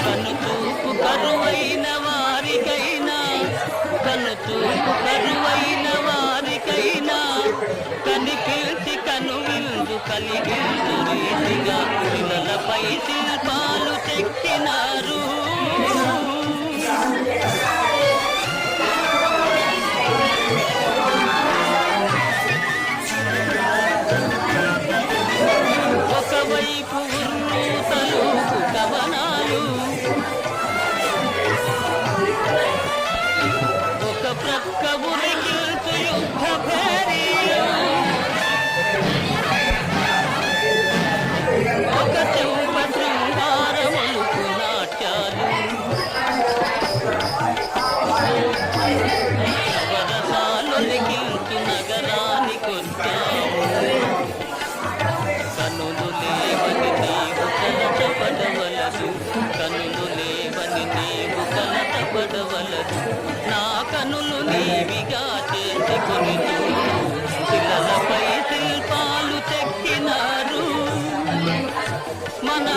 కనుచూపు కరువైన వారికైనా కనుచూపు కరువైన వారికైనా కనిపిల్చి కనువిందు కలిగించు రీతిగా పిల్లలపై శిల్పాలు చెక్కినారు. ఒకవైపు ఉర్రూతలు కవనాలు, ఒక ప్రక్క ఉరికిల్చు యుద్ధ భేరీలు, ఒక చెంప శృంగారములకు నాట్యాలు, వరసాలొలికిల్చు నగరానికొచ్చాము. కనులు లేవని నీవు కలతపడవలదు, కనులు లేవని నీవు కలతపడవలదు, నా కనులు నీవిగా చేసుకొని చూడు, పిల్లలపై శిల్పాలు చెక్కినారు. మన